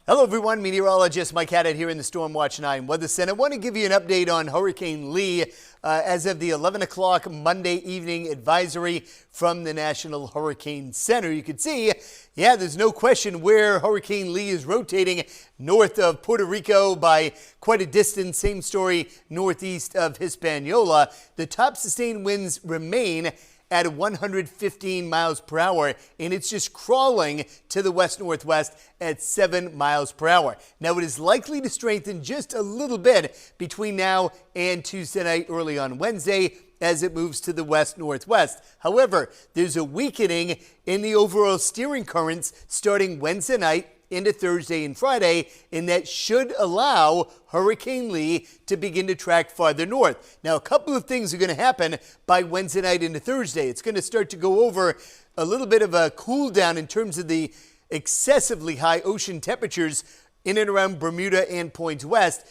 Hello everyone, meteorologist Mike Haddad here in the Storm Watch 9 Weather Center. I want to give you an update on Hurricane Lee as of the 11 o'clock Monday evening advisory from the National Hurricane Center. You can see, there's no question where Hurricane Lee is rotating north of Puerto Rico by quite a distance. Same story northeast of Hispaniola. The top sustained winds remain at 115 miles per hour, and it's just crawling to the west-northwest at 7 miles per hour. Now, it is likely to strengthen just a little bit between now and Tuesday night, early on Wednesday, as it moves to the west-northwest. However, there's a weakening in the overall steering currents starting Wednesday night into Thursday and Friday, and that should allow Hurricane Lee to begin to track farther north. Now, a couple of things are going to happen by Wednesday night into Thursday. It's going to start to go over a little bit of a cool down in terms of the excessively high ocean temperatures in and around Bermuda and Point West.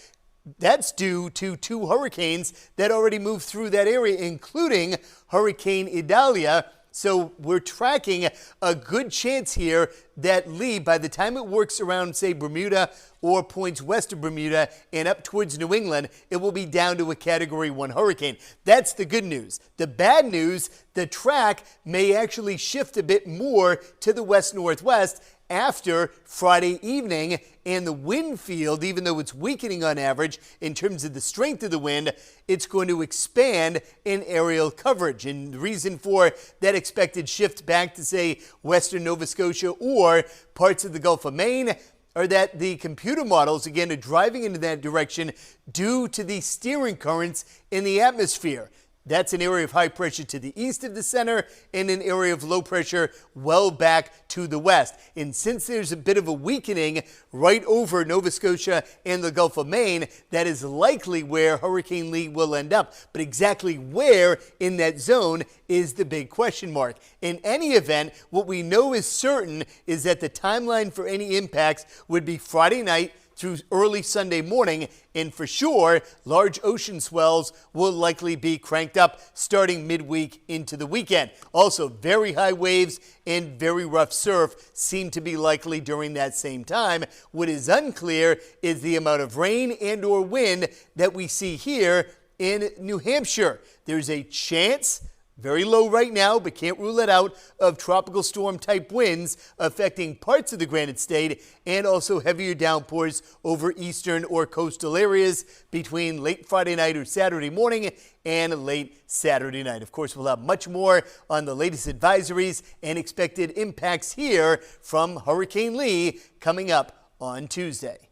That's due to two hurricanes that already moved through that area, including Hurricane Idalia. So we're tracking a good chance here that Lee, by the time it works around, say, Bermuda or points west of Bermuda and up towards New England, it will be down to a Category 1 hurricane. That's the good news. The bad news, the track may actually shift a bit more to the west-northwest after Friday evening, and the wind field, even though it's weakening on average in terms of the strength of the wind, it's going to expand in aerial coverage. And the reason for that expected shift back to, say, western Nova Scotia or parts of the Gulf of Maine are that the computer models, again, are driving into that direction due to the steering currents in the atmosphere. That's an area of high pressure to the east of the center and an area of low pressure well back to the west. And since there's a bit of a weakening right over Nova Scotia and the Gulf of Maine, that is likely where Hurricane Lee will end up. But exactly where in that zone is the big question mark. In any event, what we know is certain is that the timeline for any impacts would be Friday night through early Sunday morning, and for sure, large ocean swells will likely be cranked up starting midweek into the weekend. Also, very high waves and very rough surf seem to be likely during that same time. What is unclear is the amount of rain and or wind that we see here in New Hampshire. There's a chance, very low right now, but can't rule it out, of tropical storm type winds affecting parts of the Granite State and also heavier downpours over eastern or coastal areas between late Friday night or Saturday morning and late Saturday night. Of course, we'll have much more on the latest advisories and expected impacts here from Hurricane Lee coming up on Tuesday.